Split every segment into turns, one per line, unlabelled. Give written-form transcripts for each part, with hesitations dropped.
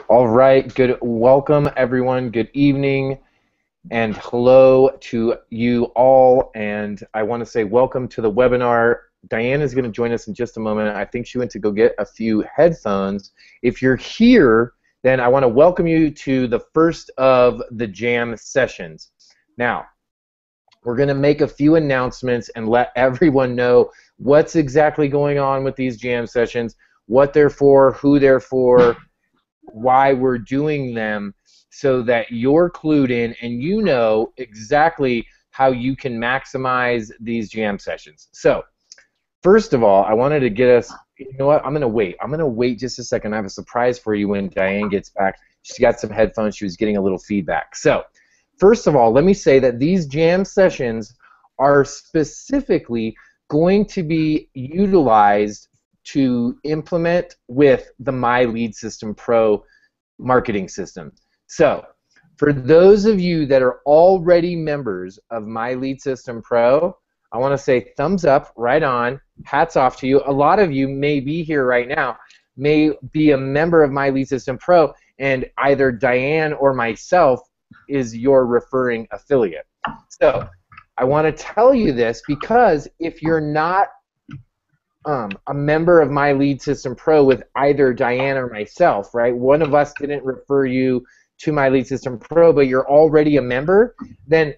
All right, good. Welcome, everyone. Good evening, and hello to you all. And I want to say welcome to the webinar. Diane is going to join us in just a moment. I think she went to go get a few headphones. If you're here, then I want to welcome you to the first of the jam sessions. Now, we're going to make a few announcements and let everyone know what's exactly going on with these jam sessions, what they're for, who they're for, why we're doing them, so that you're clued in and you know exactly how you can maximize these jam sessions. So first of all, I wanted to get us, you know what, I'm going to wait just a second. I have a surprise for you when Diane gets back. She's got some headphones. She was getting a little feedback. So first of all, let me say that these jam sessions are specifically going to be utilized to implement with the My Lead System Pro marketing system. So for those of you that are already members of My Lead System Pro, I want to say thumbs up, right on, hats off to you. A lot of you may be here right now, may be a member of My Lead System Pro, and either Diane or myself is your referring affiliate. So I want to tell you this because if you're not a member of My Lead System Pro with either Diane or myself, right? One of us didn't refer you to My Lead System Pro, but you're already a member, then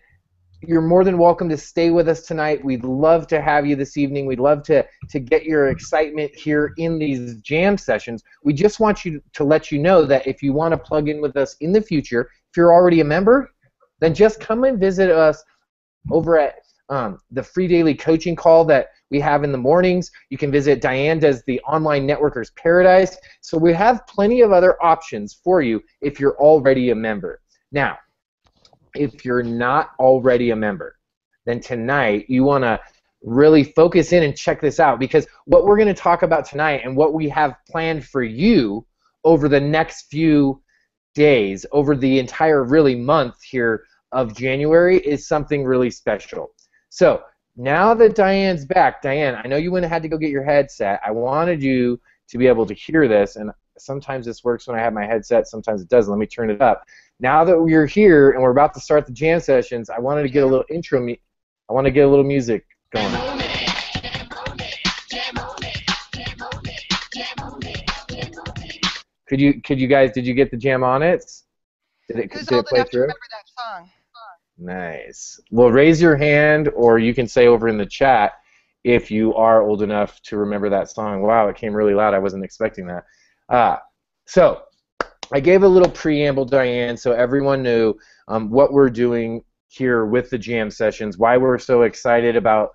you're more than welcome to stay with us tonight. We'd love to have you this evening. We'd love to get your excitement here in these jam sessions. We just want you to let you know that if you want to plug in with us in the future, if you're already a member, then just come and visit us over at the free daily coaching call that we have in the mornings. You can visit Diane does the Online Networker's Paradise. So we have plenty of other options for you if you're already a member. Now, if you're not already a member, then tonight you want to really focus in and check this out, because what we're going to talk about tonight and what we have planned for you over the next few days, over the entire really month here of January, is something really special. So now that Diane's back, Diane, I know you went and had to go get your headset. I wanted you to be able to hear this, and sometimes this works when I have my headset, sometimes it doesn't. Let me turn it up. Now that we're here and we're about to start the jam sessions, I wanted to get a little intro. I want to get a little music going. Could you guys, did you get the jam on it? Did it play through?
To remember that song.
Nice. Well, raise your hand, or you can say over in the chat if you are old enough to remember that song. Wow, it came really loud. I wasn't expecting that. So I gave a little preamble, Diane, so everyone knew what we're doing here with the jam sessions, why we're so excited about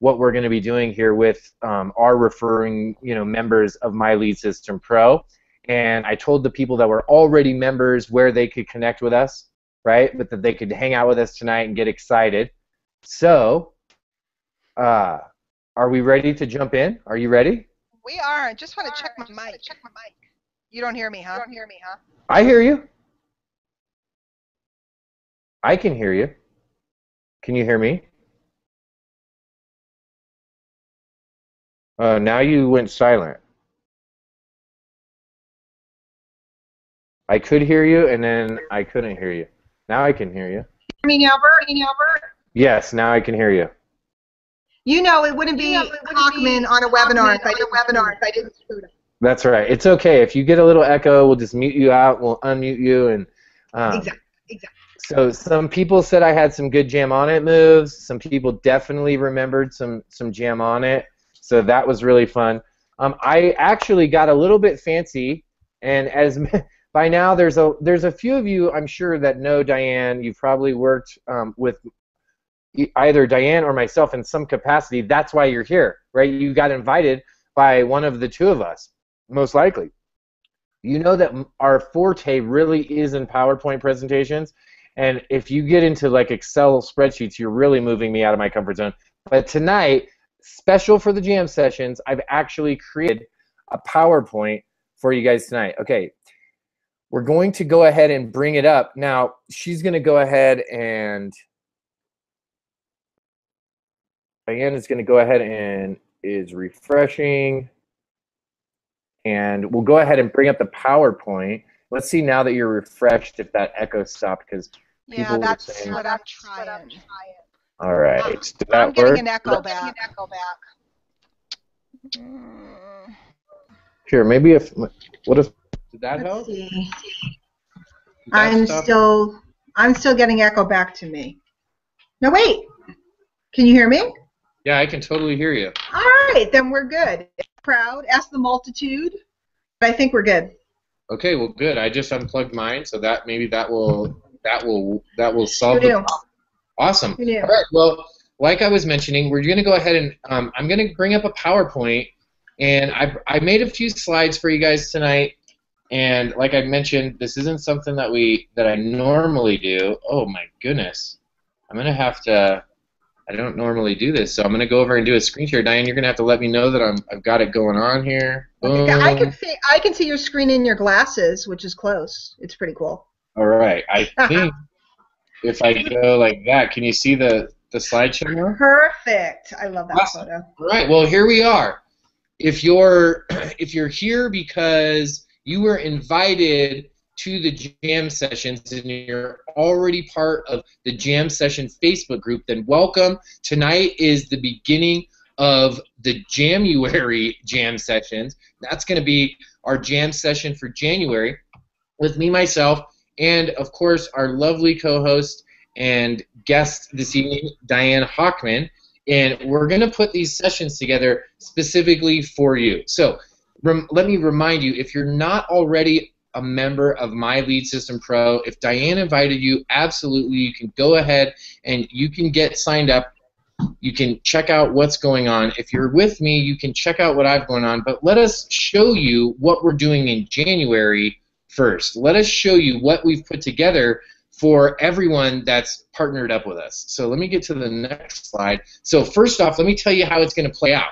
what we're going to be doing here with our referring members of My Lead System Pro. And I told the people that were already members where they could connect with us, right? But that they could hang out with us tonight and get excited. So, are we ready to jump in? Are you ready?
We are. I just want to check my mic. You don't hear me, huh?
I hear you. I can hear you. Can you hear me? Now you went silent. I could hear you, and then I couldn't hear you. Now I can hear you.
Hear me now, Bert?
Yes, now I can hear you.
You know, it wouldn't be Hochman on a webinar if I didn't screw it up.
That's right. It's okay. If you get a little echo, we'll just mute you out. We'll unmute you. And
Exactly.
So some people said I had some good Jam On It moves. Some people definitely remembered some Jam On It. So that was really fun. I actually got a little bit fancy, and as by now there's a few of you, I'm sure, that know Diane. You've probably worked with either Diane or myself in some capacity. That's why you're here, right? You got invited by one of the two of us, most likely. You know that our forte really is in PowerPoint presentations, and if you get into like Excel spreadsheets, you're really moving me out of my comfort zone. But tonight, special for the jam sessions, I've actually created a PowerPoint for you guys tonight. Okay, we're going to go ahead and bring it up. Now, she's going to go ahead and Diane is going to go ahead and is refreshing. And we'll go ahead and bring up the PowerPoint. Let's see now that you're refreshed if that echo stopped, because people
that's
were saying,
what I'm trying.
all right, did that
I'm getting
work?
an echo back.
Here, maybe if, what if, did that help?
Let's see.
Did that stop?
I'm still getting echo back to me. No, wait. Can you hear me?
Yeah, I can totally hear you.
All right, then we're good. Proud, ask the multitude. But I think we're good.
Okay, well, good. I just unplugged mine, so that maybe that will solve the problem. Awesome.
Who knew?
All right. Well, like I was mentioning, we're going to go ahead and I'm going to bring up a PowerPoint, and I made a few slides for you guys tonight. And like I mentioned, this isn't something that I normally do. Oh my goodness, I'm going to have to. I don't normally do this, so I'm going to go over and do a screen share. Diane, you're going to have to let me know that I've got it going on here. Boom.
I can see your screen in your glasses, which is close. It's pretty cool.
All right. I think if I go like that, can you see the slideshow now?
Perfect. I love that
Awesome.
photo.
All right. Well, here we are. If you're here because you were invited to the jam sessions and you're already part of the jam session Facebook group, then welcome. Tonight is the beginning of the Jamuary jam sessions. That's going to be our jam session for January with me, myself, and of course our lovely co-host and guest this evening, Diane Hochman. And we're going to put these sessions together specifically for you. So let me remind you, if you're not already a member of My Lead System Pro, if Diane invited you, absolutely, you can go ahead and you can get signed up. You can check out what's going on. If you're with me, you can check out what I've going on. But let us show you what we're doing in January first. Let us show you what we've put together for everyone that's partnered up with us. So let me get to the next slide. So first off, let me tell you how it's going to play out.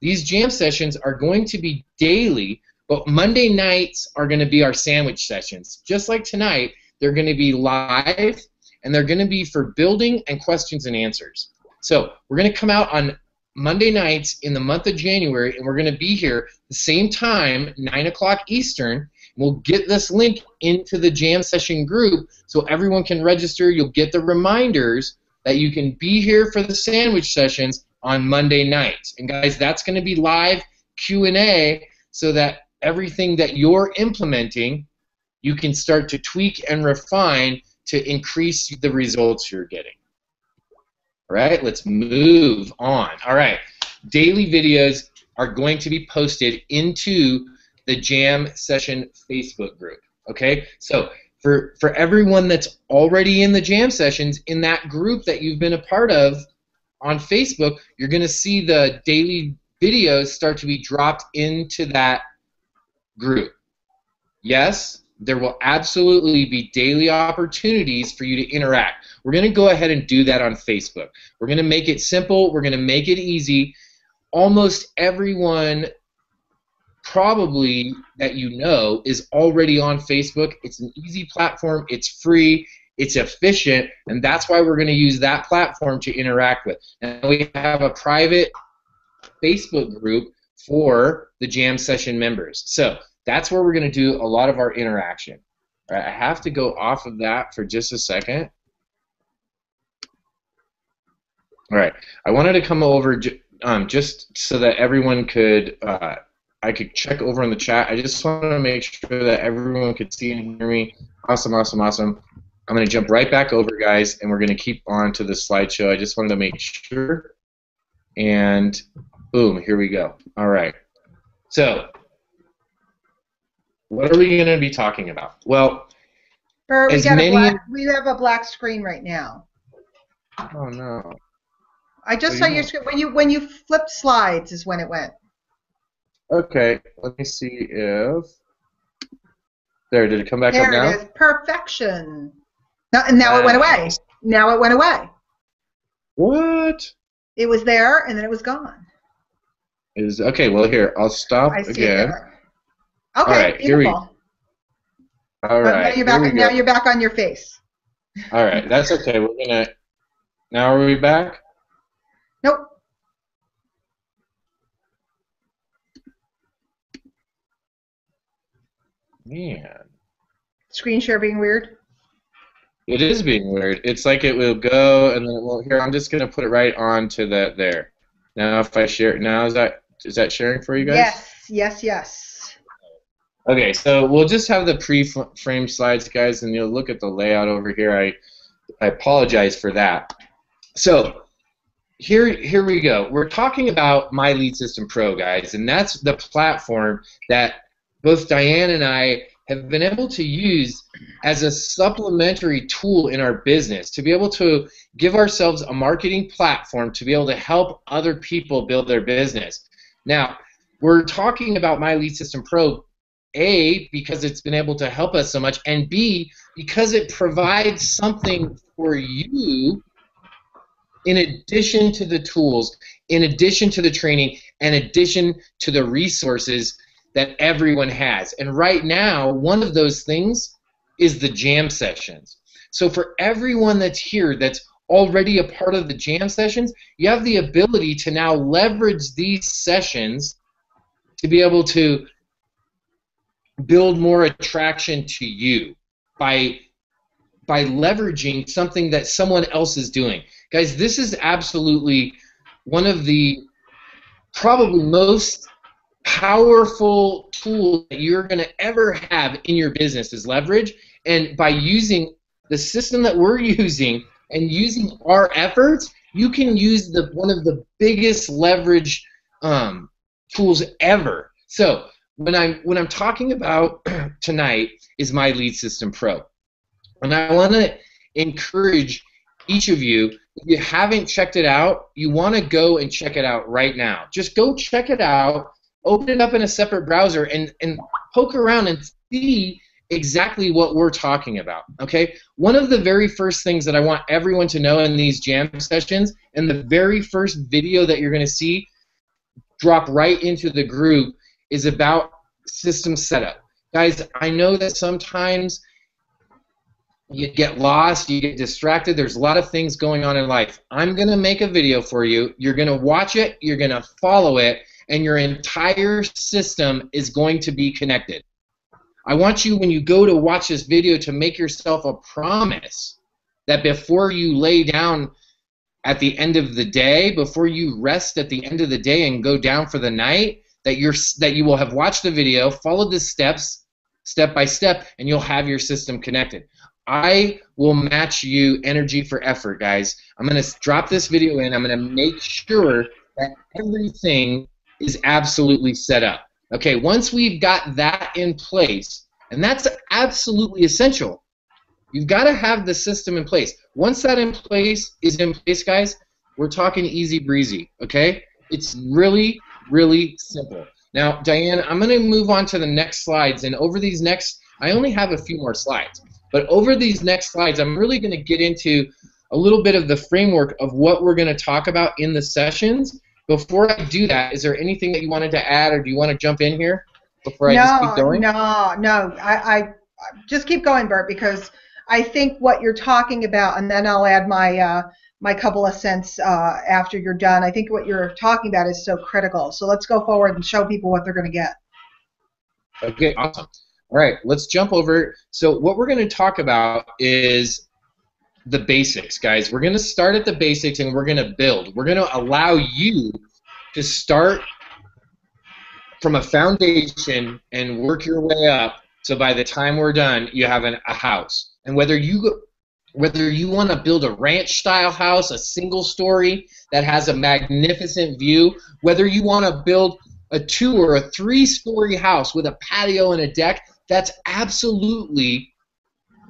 These jam sessions are going to be daily, but Monday nights are going to be our sandwich sessions. Just like tonight, they're going to be live, and they're going to be for building and questions and answers. So we're going to come out on Monday nights in the month of January, and we're going to be here the same time, 9 o'clock Eastern. We'll get this link into the jam session group so everyone can register. You'll get the reminders that you can be here for the sandwich sessions on Monday nights. And guys, that's going to be live Q&A so that everything that you're implementing, you can start to tweak and refine to increase the results you're getting. All right, let's move on. All right, daily videos are going to be posted into the jam session Facebook group. Okay, so for everyone that's already in the jam sessions in that group that you've been a part of on Facebook, you're going to see the daily videos start to be dropped into that group. Yes, there will absolutely be daily opportunities for you to interact. We're going to go ahead and do that on Facebook. We're going to make it simple. We're going to make it easy. Almost everyone probably that you know is already on Facebook. It's an easy platform. It's free. It's efficient, and that's why we're going to use that platform to interact with. And we have a private Facebook group for the jam session members. So that's where we're going to do a lot of our interaction. All right, I have to go off of that for just a second. All right, I wanted to come over just so that everyone could, I could check over in the chat. I just wanted to make sure that everyone could see and hear me. Awesome, awesome, awesome. I'm going to jump right back over, guys, and we're going to keep on to the slideshow. I just wanted to make sure. And boom, here we go. All right. So what are we going to be talking about? Well,
Bert, we have a black screen right now.
Oh, no.
I just saw your screen. When you flipped slides is when it went.
Okay, let me see if... There, did it come back up now?
There it is. Perfection. Now it went away. Now it went away.
What?
It was there, and then it was gone.
Okay, well, here, I'll stop
I see
again.
it there. Okay,
all right,
beautiful.
Here we, all right,
now you're back on your face.
All right, that's okay. We're going to... Now are we back?
Nope.
Man.
Screen share being weird?
It is being weird. It's like it will go and then it won't. Here, I'm just gonna put it right onto that there. Now, if I share, now is that sharing for you guys?
Yes, yes, yes.
Okay, so we'll just have the pre-frame slides, guys, and you'll look at the layout over here. I apologize for that. So here we go. We're talking about My Lead System Pro, guys, and that's the platform that both Diane and I have been able to use as a supplementary tool in our business to be able to give ourselves a marketing platform to be able to help other people build their business. Now, we're talking about My Lead System Pro, A, because it's been able to help us so much, and B, because it provides something for you in addition to the tools, in addition to the training, in addition to the resources that everyone has. And right now, one of those things is the jam sessions. So for everyone that's here that's already a part of the jam sessions, you have the ability to now leverage these sessions to be able to build more attraction to you by leveraging something that someone else is doing. Guys, this is absolutely one of the probably most powerful tools that you're going to ever have in your business is leverage. And by using the system that we're using and using our efforts, you can use one of the biggest leverage tools ever. So when I'm talking about tonight is My Lead System Pro. And I want to encourage each of you, if you haven't checked it out, you want to go and check it out right now. Just go check it out, open it up in a separate browser, and poke around and see exactly what we're talking about, okay? One of the very first things that I want everyone to know in these jam sessions, and the very first video that you're going to see drop right into the group, is about system setup. Guys, I know that sometimes you get lost, you get distracted, there's a lot of things going on in life. I'm going to make a video for you. You're going to watch it, you're going to follow it, and your entire system is going to be connected. I want you, when you go to watch this video, to make yourself a promise that before you lay down at the end of the day, before you rest at the end of the day and go down for the night, that you will have watched the video, followed the steps, step by step, and you'll have your system connected. I will match you energy for effort, guys. I'm going to drop this video in. I'm going to make sure that everything is absolutely set up. Okay, once we've got that in place, and that's absolutely essential, you've got to have the system in place. Once that is in place, guys, we're talking easy breezy, okay? It's really, really simple. Now, Diane, I'm going to move on to the next slides, and over these next, I only have a few more slides, but over these next slides, I'm really going to get into a little bit of the framework of what we're going to talk about in the sessions. Before I do that, is there anything that you wanted to add, or do you want to jump in here before I just keep going?
No. I just keep going, Bert, because I think what you're talking about, and then I'll add my my couple of cents after you're done. I think what you're talking about is so critical. So let's go forward and show people what they're going to get.
Okay, awesome. All right, let's jump over. So what we're going to talk about is the basics, guys. We're going to start at the basics, and we're going to build. We're going to allow you to start from a foundation and work your way up, so by the time we're done, you have a house. And whether you want to build a ranch-style house, a single-story that has a magnificent view, whether you want to build a 2- or a 3-story house with a patio and a deck, that's absolutely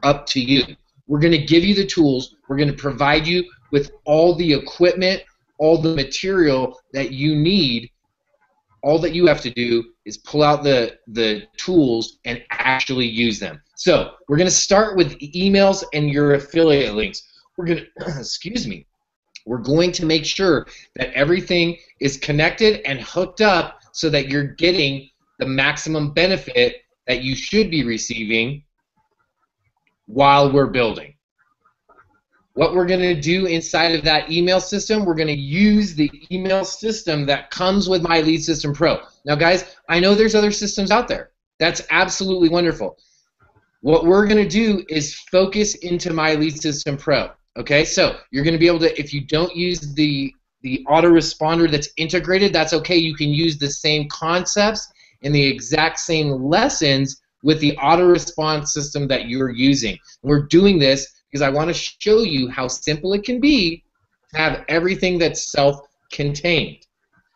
up to you. We're going to give you the tools. We're going to provide you with all the equipment, all the material that you need. All that you have to do is pull out the tools and actually use them. So we're going to start with emails and your affiliate links. We're going to, excuse me, we're going to make sure that everything is connected and hooked up so that you're getting the maximum benefit that you should be receiving while we're building. What we're going to do inside of that email system, we're going to use the email system that comes with My Lead System Pro. Now, guys, I know there's other systems out there
That's absolutely wonderful. What we're going to do is focus into My Lead System Pro. Okay, so you're going to be able to, if you don't use the autoresponder that's integrated, that's okay. You can use the same concepts and the exact same lessons with the auto-response system that you're using. We're doing this because I want to show you how simple it can be to have everything that's self-contained.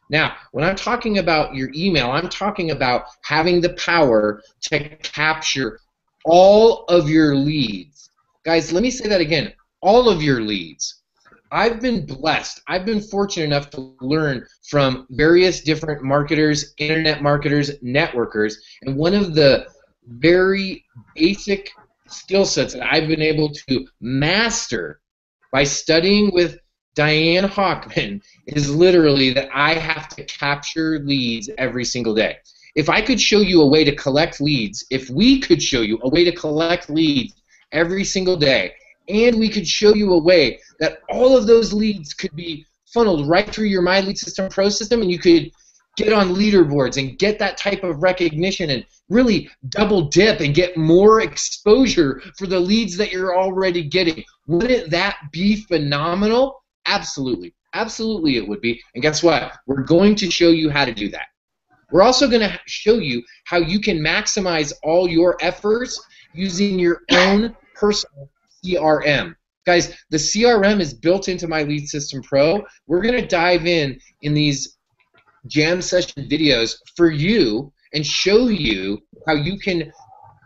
Now, when I'm talking about your email, I'm talking about having the power to capture all of your leads. Guys, let me say that again, all of your leads. I've been blessed. I've been fortunate enough to learn from various different marketers, internet marketers, networkers, and one of the very basic skill sets that I've been able to master by studying with Diane Hochman is literally that I have to capture leads every single day. If I could show you a way to collect leads, if we could show you a way to collect leads every single day, and we could show you a way that all of those leads could be funneled right through your My Lead System Pro system, and you could get on leaderboards and get that type of recognition and really double dip and get more exposure for the leads that you're already getting. Wouldn't that be phenomenal? Absolutely. Absolutely it would be. And guess what? We're going to show you how to do that. We're also going to show you how you can maximize all your efforts using your own personal CRM. Guys, the CRM is built into My Lead System Pro. We're going to dive in these jam session videos for you and show you how you can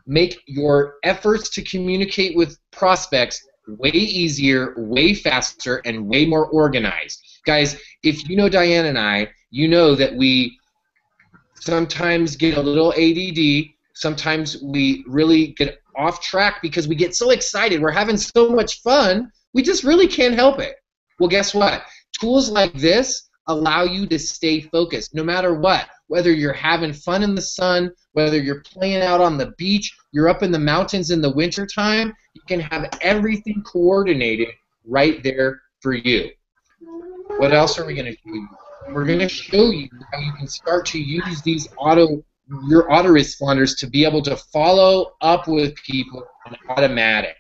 make your efforts to communicate with prospects way easier, way faster, and way more organized. Guys, if you know Diane and I, you know that we sometimes get a little ADD. Sometimes we really get off track because we get so excited. We're having so much fun, we just really can't help it. Well, guess what? Tools like this allow you to stay focused no matter what. Whether you're having fun in the sun, whether you're playing out on the beach, you're up in the mountains in the wintertime, you can have everything coordinated right there for you. What else are we going to do? We're going to show you how you can start to use these your autoresponders to be able to follow up with people on automatic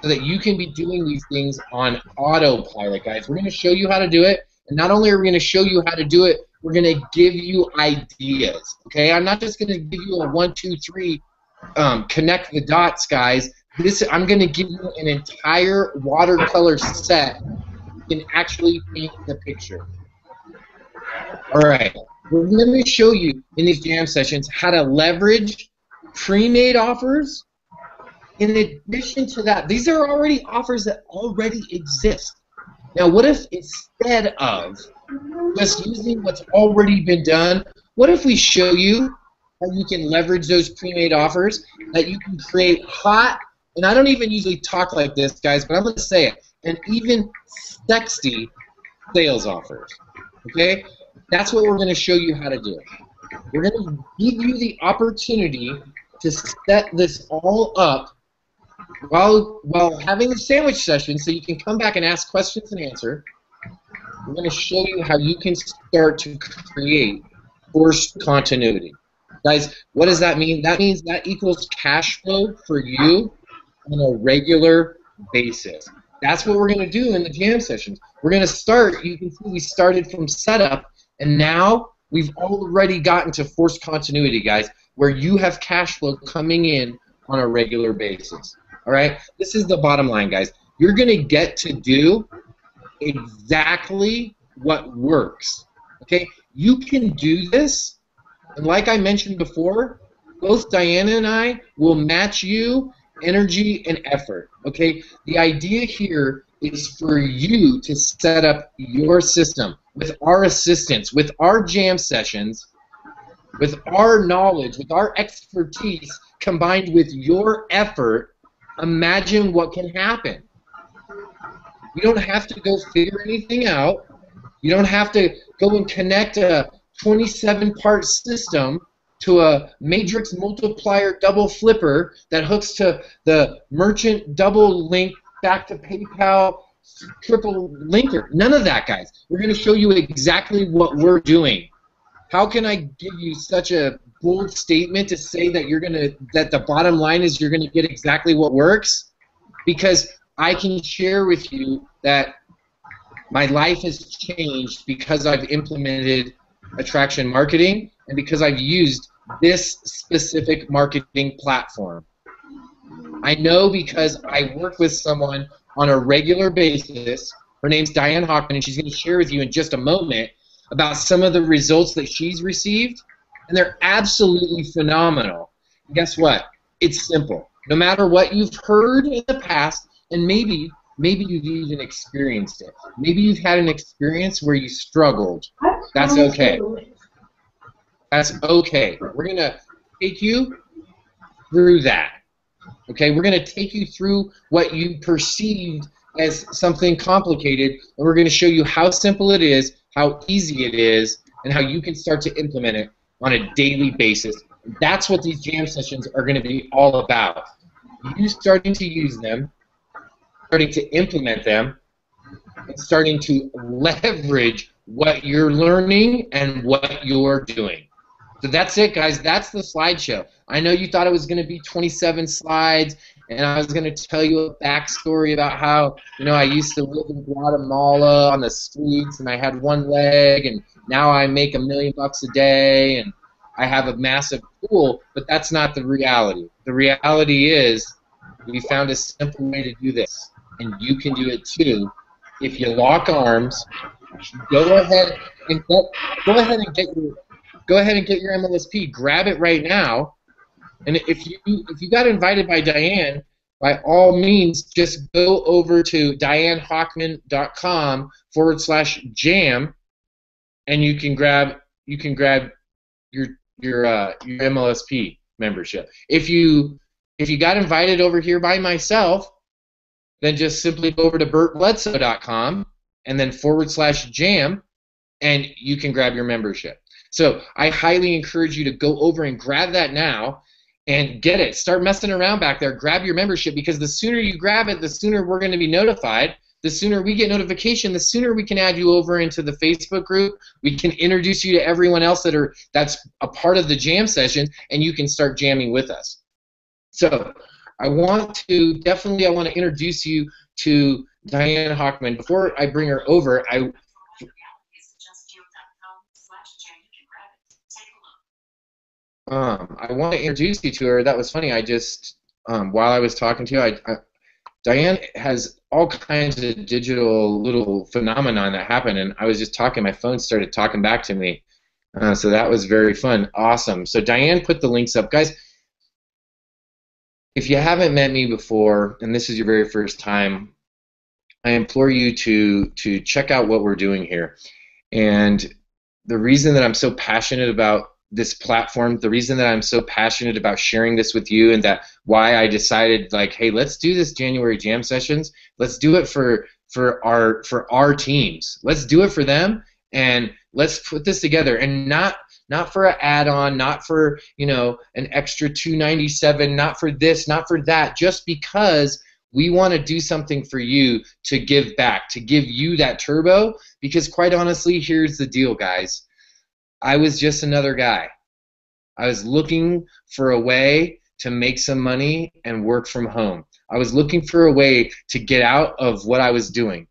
so that you can be doing these things on autopilot, guys. We're going to show you how to do it, and not only are we going to show you how to do it, we're going to give you ideas, okay? I'm not just going to give you a 1, 2, 3, connect the dots, guys. I'm going to give you an entire watercolor set you can actually paint the picture. All right. We're going to show you in these jam sessions how to leverage pre-made offers. In addition to that, these are already offers that already exist. Now, what if instead of just using what's already been done, what if we show you how you can leverage those pre-made offers, that you can create hot, and I don't even usually talk like this, guys, but I'm going to say it, and even sexy sales offers, okay? That's what we're going to show you how to do. We're going to give you the opportunity to set this all up while having the sandwich session so you can come back and ask questions and answer. We're going to show you how you can start to create forced continuity. Guys, what does that mean? That means that equals cash flow for you on a regular basis. That's what we're going to do in the jam sessions. We're going to start, you can see we started from setup, and now we've already gotten to forced continuity, guys, where you have cash flow coming in on a regular basis. All right? This is the bottom line, guys. You're going to get to do exactly what works. Okay? You can do this, and like I mentioned before, both Diana and I will match you energy and effort. Okay? The idea here is for you to set up your system with our assistance, with our jam sessions, with our knowledge, with our expertise, combined with your effort. Imagine what can happen. You don't have to go figure anything out. You don't have to go and connect a 27-part system to a matrix multiplier double flipper that hooks to the merchant double link back to PayPal triple linker. None of that, guys. We're going to show you exactly what we're doing. how can I give you such a bold statement to say that that the bottom line is you're gonna get exactly what works? Because I can share with you that my life has changed because I've implemented attraction marketing and because I've used this specific marketing platform. I know because I work with someone on a regular basis. Her name's Diane Hochman, and she's going to share with you in just a moment about some of the results that she's received, and they're absolutely phenomenal. And guess what? It's simple. No matter what you've heard in the past, and maybe you've even experienced it. Maybe you've had an experience where you struggled. That's okay. That's okay. We're going to take you through that. Okay, we're going to take you through what you perceived as something complicated, and we're going to show you how simple it is, how easy it is, and how you can start to implement it on a daily basis. That's what these jam sessions are going to be all about. You starting to use them, starting to implement them, and starting to leverage what you're learning and what you're doing. So that's it, guys. That's the slideshow. I know you thought it was going to be 27 slides, and I was going to tell you a backstory about how, I used to live in Guatemala on the streets, and I had one leg, and now I make $1 million a day, and I have a massive pool, but that's not the reality. The reality is we found a simple way to do this, and you can do it too. If you lock arms, go ahead and get your MLSP. Grab it right now. And if you got invited by Diane, by all means, just go over to dianehochman.com/jam, and you can grab your MLSP membership. If you got invited over here by myself, then just simply go over to bertbledsoe.com and then /jam, and you can grab your membership. So I highly encourage you to go over and grab that now and get it. Start messing around back there. Grab your membership, because the sooner you grab it, the sooner we're going to be notified. The sooner we get notification, the sooner we can add you over into the Facebook group. We can introduce you to everyone else that's a part of the jam session, and you can start jamming with us. So I want to introduce you to Diane Hochman. Before I bring her over, I want to introduce you to her. That was funny. I just, while I was talking to you, Diane has all kinds of digital little phenomenon that happen, and I was just talking. My phone started talking back to me. So that was very fun. Awesome. So Diane put the links up. Guys, if you haven't met me before, and this is your very first time, I implore you to check out what we're doing here. And the reason that I'm so passionate about this platform, the reason that I'm so passionate about sharing this with you, and that why I decided, like, hey, let's do this January Jam Sessions. Let's do it for our teams. Let's do it for them, and let's put this together. And not for an add-on, not for an extra $297, not for this, not for that. Just because we want to do something for you to give back, to give you that turbo. Because quite honestly, here's the deal, guys. I was just another guy. I was looking for a way to make some money and work from home. I was looking for a way to get out of what I was doing.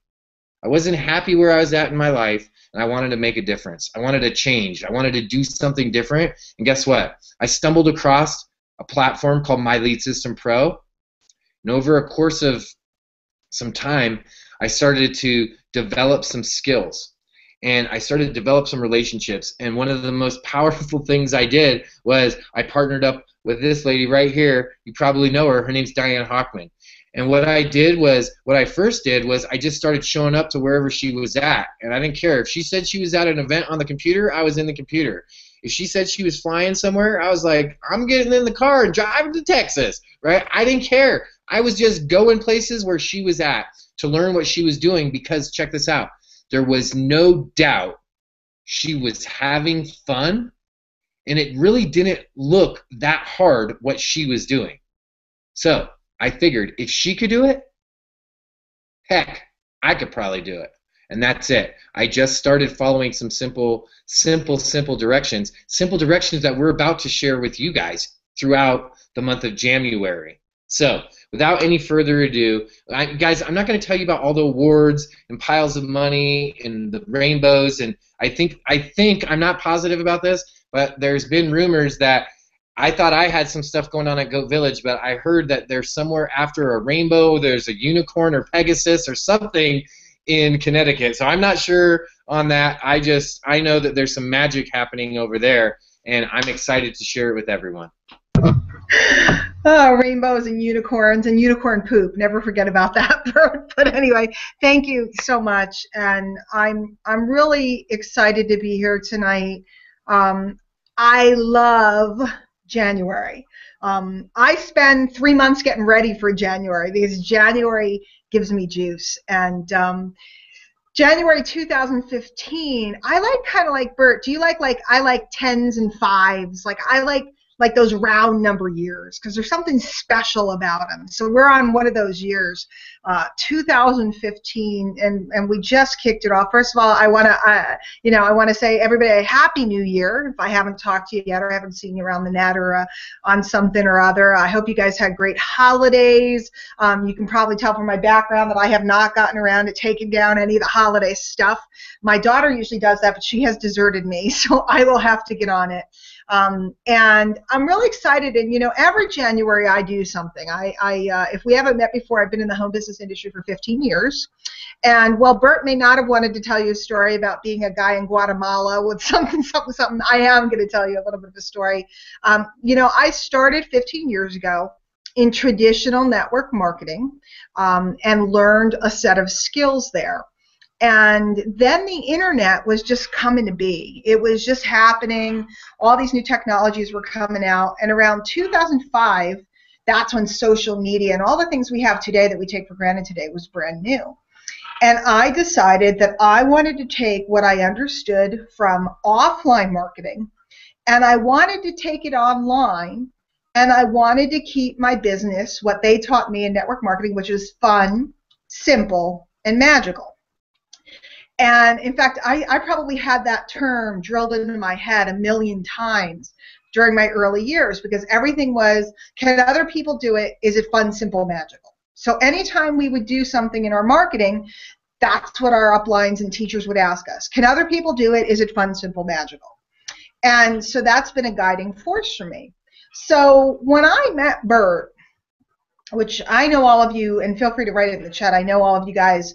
I wasn't happy where I was at in my life, and I wanted to make a difference. I wanted to change. I wanted to do something different, and guess what? I stumbled across a platform called My Lead System Pro, and over a course of some time, I started to develop some skills. And I started to develop some relationships. And one of the most powerful things I did was I partnered up with this lady right here. You probably know her. Her name's Diane Hochman. And what I first did was I just started showing up to wherever she was at. And I didn't care. If she said she was at an event on the computer, I was in the computer. If she said she was flying somewhere, I was like, I'm getting in the car and driving to Texas, right? I didn't care. I was just going places where she was at to learn what she was doing, because check this out. There was no doubt she was having fun, and it really didn't look that hard what she was doing. So I figured if she could do it, heck, I could probably do it. and that's it. I just started following some simple directions that we're about to share with you guys throughout the month of January. So, without any further ado, guys, I'm not going to tell you about all the awards and piles of money and the rainbows. And I think I'm not positive about this, but there's been rumors that I thought I had some stuff going on at Goat Village, but I heard that there's somewhere after a rainbow, there's a unicorn or Pegasus or something in Connecticut. So I'm not sure on that. I know that there's some magic happening over there, and I'm excited to share it with everyone.
Oh, rainbows and unicorn poop. Never forget about that, Bert. But anyway, thank you so much, and I'm really excited to be here tonight. I love January. I spend 3 months getting ready for January because January gives me juice. And January 2015, I like kind of like Bert. Do you like I like tens and fives? Like I like those round number years because there's something special about them. So we're on one of those years, 2015, and we just kicked it off. First of all, I want to say everybody a happy New Year. If I haven't talked to you yet or haven't seen you around the net or on something or other, I hope you guys had great holidays. You can probably tell from my background that I have not gotten around to taking down any of the holiday stuff. My daughter usually does that, but she has deserted me, so I will have to get on it. And I'm really excited, and every January I do something. If we haven't met before, I've been in the home business industry for 15 years, and while Bert may not have wanted to tell you a story about being a guy in Guatemala with something, I am going to tell you a little bit of a story. I started 15 years ago in traditional network marketing, and learned a set of skills there. And then the internet was just coming to be. It was just happening. All these new technologies were coming out. And around 2005, that's when social media and all the things we have today that we take for granted today was brand new. And I decided that I wanted to take what I understood from offline marketing, and I wanted to take it online, and I wanted to keep my business, what they taught me in network marketing, which is fun, simple, and magical. And in fact, I probably had that term drilled into my head a million times during my early years because everything was, can other people do it? Is it fun, simple, magical? So anytime we would do something in our marketing, that's what our uplines and teachers would ask us. Can other people do it? Is it fun, simple, magical? And so that's been a guiding force for me. So when I met Bert, which I know all of you, and feel free to write it in the chat, I know all of you guys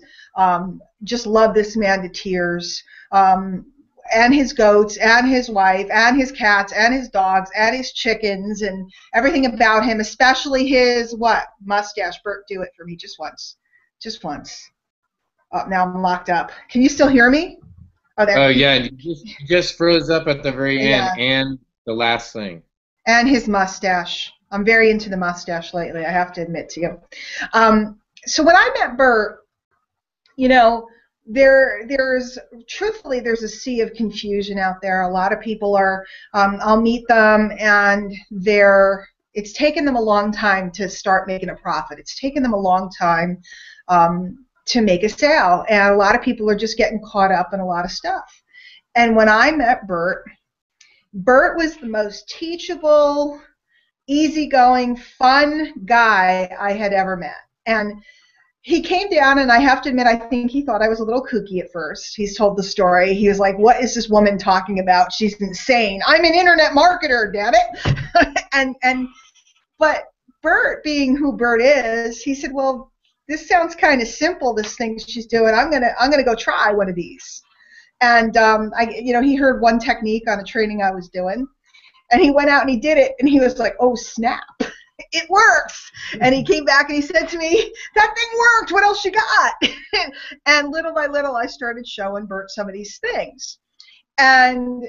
just love this man to tears, and his goats, and his wife, and his cats, and his dogs, and his chickens, and everything about him, especially his, mustache. Bert, do it for me just once. Just once. Oh, now I'm locked up. Can you still hear me?
Oh yeah, you just froze up at the very end, and the last thing.
And his mustache. I'm very into the mustache lately, I have to admit to you. So when I met Bert, there's truthfully there's a sea of confusion out there. A lot of people are, I'll meet them, and it's taken them a long time to start making a profit. It's taken them a long time to make a sale, and a lot of people are just getting caught up in a lot of stuff. And when I met Bert was the most teachable, easygoing, fun guy I had ever met. And he came down, and I have to admit, I think he thought I was a little kooky at first. He's told the story. He was like, what is this woman talking about? She's insane. I'm an internet marketer, damn it. But Bert, being who Bert is, he said, well, this sounds kind of simple, this thing she's doing. I'm gonna go try one of these. And he heard one technique on a training I was doing, and he went out and he did it, and he was like, oh snap, it works. And he came back and he said to me, that thing worked, what else you got? And little by little I started showing Bert some of these things. And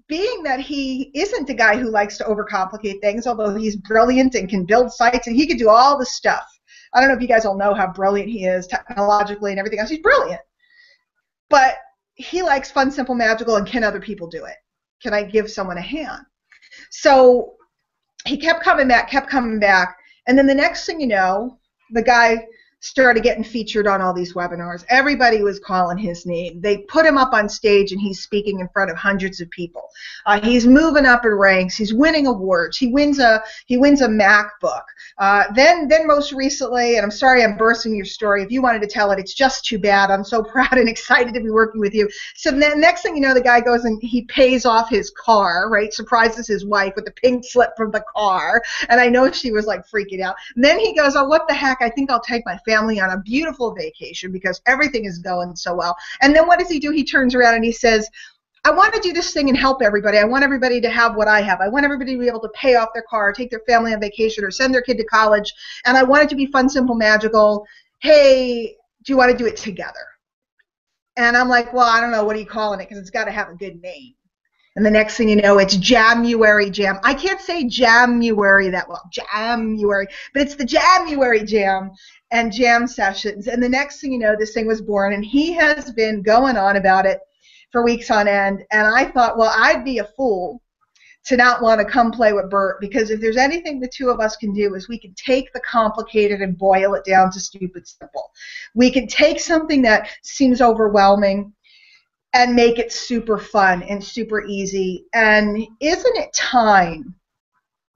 being that he isn't a guy who likes to overcomplicate things, although he's brilliant and can build sites and he can do all the stuff. I don't know if you guys all know how brilliant he is technologically and everything else. He's brilliant. But he likes fun, simple, magical, and can other people do it? Can I give someone a hand? So he kept coming back, and then the next thing you know, the guy started getting featured on all these webinars. Everybody was calling his name. They put him up on stage and he's speaking in front of hundreds of people. He's moving up in ranks. He's winning awards. He wins a MacBook. Then most recently, and I'm sorry I'm bursting your story. If you wanted to tell it, it's just too bad. I'm so proud and excited to be working with you. So the next thing you know, the guy goes and he pays off his car, right? Surprises his wife with the pink slip from the car. And I know she was like freaking out. And then he goes, oh, what the heck? I think I'll take my family on a beautiful vacation because everything is going so well. And then what does he do? He turns around and he says, I want to do this thing and help everybody. I want everybody to have what I have. I want everybody to be able to pay off their car, take their family on vacation, or send their kid to college. And I want it to be fun, simple, magical. Hey, do you want to do it together? And I'm like, well, I don't know. What are you calling it? Because it's got to have a good name. And the next thing you know, it's Jamuary Jam. I can't say Jamuary that well, Jamuary, but it's the Jamuary Jam and jam sessions. And the next thing you know, this thing was born, and he has been going on about it for weeks on end. And I thought, well, I'd be a fool to not want to come play with Bert, because if there's anything the two of us can do is we can take the complicated and boil it down to stupid simple. We can take something that seems overwhelming and make it super fun and super easy. And isn't it time,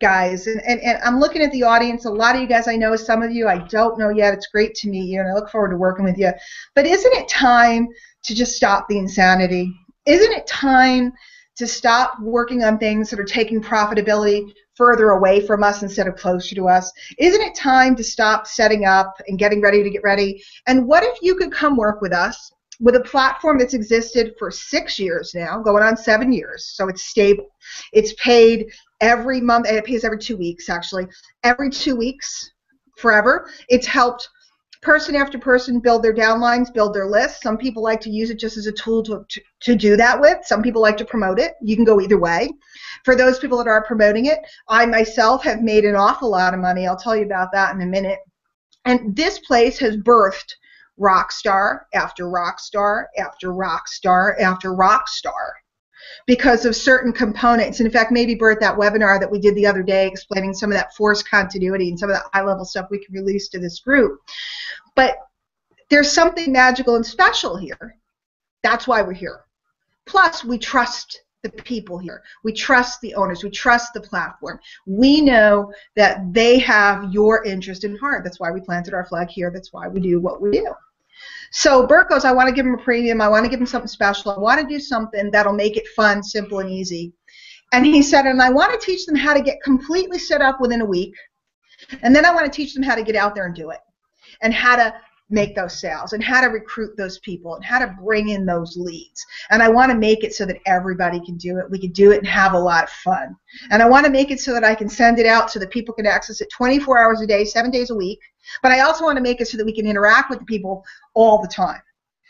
guys? And I'm looking at the audience. A lot of you guys I know, some of you I don't know yet. It's great to meet you, and I look forward to working with you. But isn't it time to just stop the insanity? Isn't it time to stop working on things that are taking profitability further away from us instead of closer to us? Isn't it time to stop setting up and getting ready to get ready? And what if you could come work with us with a platform that's existed for 6 years now, going on 7 years, so it's stable. It's paid every month, and it pays every 2 weeks, actually. Every 2 weeks, forever. It's helped person after person build their downlines, build their lists. Some people like to use it just as a tool to do that with. Some people like to promote it. You can go either way. For those people that are promoting it, I myself have made an awful lot of money. I'll tell you about that in a minute. And this place has birthed rock star after rock star after rock star after rock star because of certain components. And in fact, maybe, Bert, that webinar that we did the other day explaining some of that force continuity and some of that high-level stuff we can release to this group. But there's something magical and special here. That's why we're here. Plus, we trust the people here. We trust the owners. We trust the platform. We know that they have your interest in heart. That's why we planted our flag here. That's why we do what we do. So Bert goes, I want to give him a premium. I want to give him something special. I want to do something that'll make it fun, simple, and easy. And he said, and I want to teach them how to get completely set up within a week. And then I want to teach them how to get out there and do it, and how to make those sales, and how to recruit those people, and how to bring in those leads. And I want to make it so that everybody can do it. We can do it and have a lot of fun. And I want to make it so that I can send it out so that people can access it 24 hours a day, 7 days a week. But I also want to make it so that we can interact with the people all the time.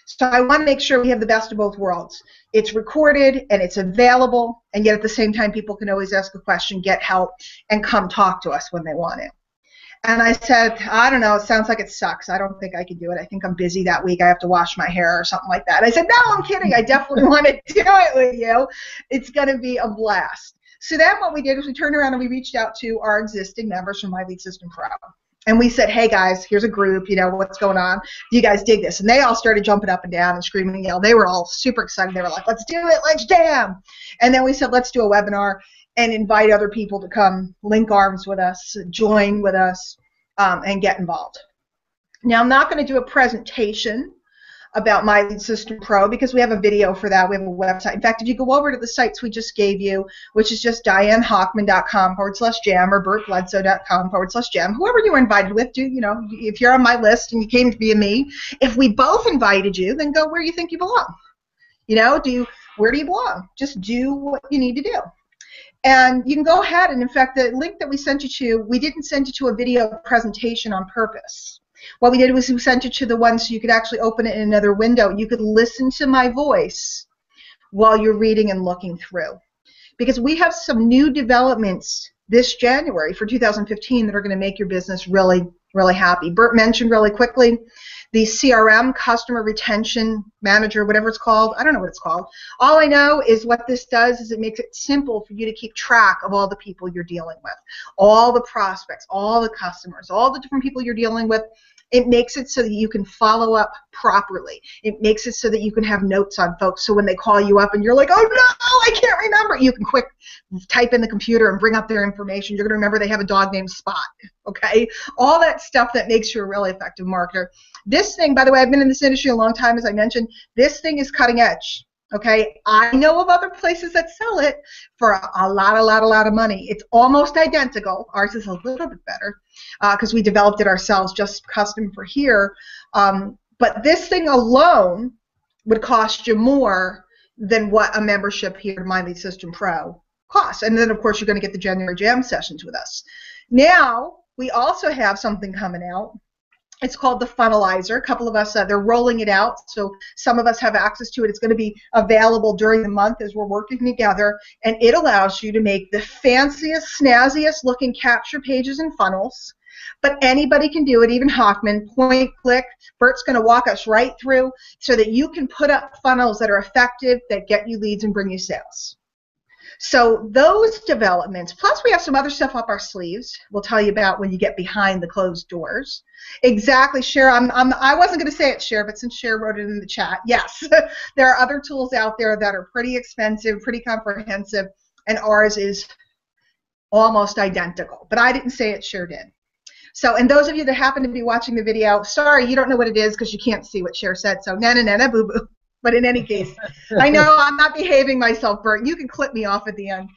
So I want to make sure we have the best of both worlds. It's recorded and it's available, and yet at the same time people can always ask a question, get help, and come talk to us when they want to. And I said, I don't know, it sounds like it sucks. I don't think I can do it. I think I'm busy that week. I have to wash my hair or something like that. I said, no, I'm kidding. I definitely want to do it with you. It's going to be a blast. So then what we did is we turned around and we reached out to our existing members from My Lead System Pro. And we said, hey, guys, here's a group. You know, what's going on? Do you guys dig this? And they all started jumping up and down and screaming and yelling. They were all super excited. They were like, let's do it. Let's jam. And then we said, let's do a webinar and invite other people to come link arms with us, join with us, and get involved. Now, I'm not going to do a presentation about My Lead System Pro because we have a video for that. We have a website. In fact, if you go over to the sites we just gave you, which is just DianeHochman.com/jam or BertBledsoe.com/jam, whoever you were invited with, do, you know, if you're on my list and you came to be me, if we both invited you, then go where you think you belong. You know, where do you belong? Just do what you need to do. And you can go ahead, and in fact, the link that we sent you to, we didn't send you to a video presentation on purpose. What we did was we sent you to the one so you could actually open it in another window. You could listen to my voice while you're reading and looking through. Because we have some new developments this January for 2015 that are going to make your business really, really happy. Bert mentioned really quickly the CRM, Customer Retention Manager, whatever it's called. I don't know what it's called. All I know is what this does is it makes it simple for you to keep track of all the people you're dealing with, all the prospects, all the customers, all the different people you're dealing with, It makes it so that you can follow up properly. It makes it so that you can have notes on folks. So when they call you up and you're like, oh no, I can't remember, you can quick type in the computer and bring up their information. You're going to remember they have a dog named Spot. Okay? All that stuff that makes you a really effective marketer. This thing, by the way, I've been in this industry a long time, as I mentioned. This thing is cutting edge. Okay, I know of other places that sell it for a lot of money. It's almost identical. Ours is a little bit better because we developed it ourselves, just custom for here. But this thing alone would cost you more than what a membership here to My Lead System Pro costs. And then, of course, you're going to get the January Jam sessions with us. Now, we also have something coming out. It's called the Funnelizer. A couple of us, they're rolling it out, so some of us have access to it. It's going to be available during the month as we're working together, and it allows you to make the fanciest, snazziest looking capture pages and funnels, but anybody can do it, even Hochman, point, click. Bert's going to walk us right through so that you can put up funnels that are effective, that get you leads and bring you sales. So those developments, plus we have some other stuff up our sleeves we'll tell you about when you get behind the closed doors. Exactly, Cher. I wasn't going to say it, Cher, but since Cher wrote it in the chat, yes, there are other tools out there that are pretty expensive, pretty comprehensive, and ours is almost identical. But I didn't say it, Cher did. So, and those of you that happen to be watching the video, sorry, you don't know what it is because you can't see what Cher said, so na boo-boo. But in any case, I know I'm not behaving myself, Bert. You can clip me off at the end.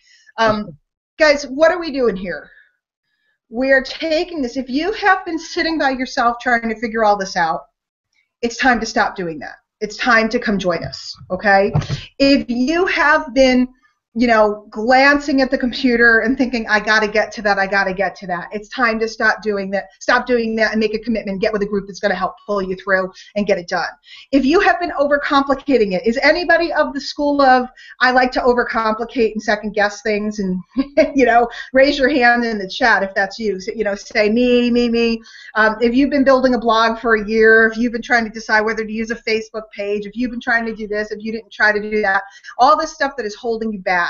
Guys, what are we doing here? We're taking this. If you have been sitting by yourself trying to figure all this out, it's time to stop doing that. It's time to come join us, okay? If you have been, you know, glancing at the computer and thinking, I got to get to that, I got to get to that. It's time to stop doing that and make a commitment, get with a group that's going to help pull you through and get it done. If you have been overcomplicating it, is anybody of the school of, I like to overcomplicate and second guess things and, you know, raise your hand in the chat if that's you. So, you know, say me. If you've been building a blog for a year, if you've been trying to decide whether to use a Facebook page, if you've been trying to do this, if you didn't try to do that, all this stuff that is holding you back.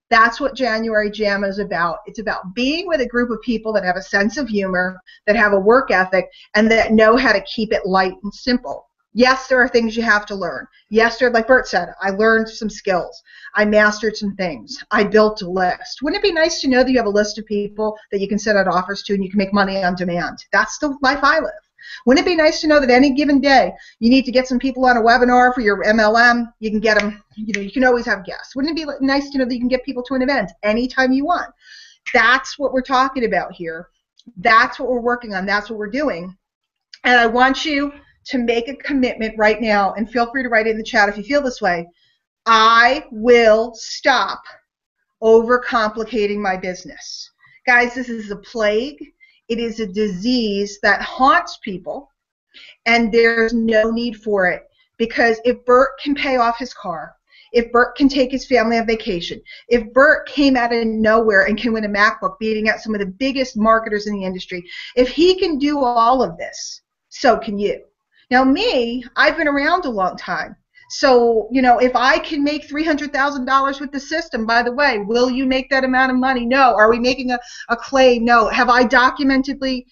That's what January Jam is about. It's about being with a group of people that have a sense of humor, that have a work ethic, and that know how to keep it light and simple. Yes, there are things you have to learn. Yes, like Bert said, I learned some skills. I mastered some things. I built a list. Wouldn't it be nice to know that you have a list of people that you can send out offers to and you can make money on demand? That's the life I live. Wouldn't it be nice to know that any given day you need to get some people on a webinar for your MLM, you can get them, you know, you can always have guests. Wouldn't it be nice to know that you can get people to an event anytime you want? That's what we're talking about here. That's what we're working on. That's what we're doing. And I want you to make a commitment right now, and feel free to write it in the chat if you feel this way. I will stop overcomplicating my business. Guys, this is a plague. It is a disease that haunts people, and there's no need for it, because if Bert can pay off his car, if Bert can take his family on vacation, if Bert came out of nowhere and can win a MacBook beating out some of the biggest marketers in the industry, if he can do all of this, so can you. Now me, I've been around a long time. So, you know, if I can make $300,000 with the system, by the way, will you make that amount of money? No. Are we making a claim? No. Have I documentedly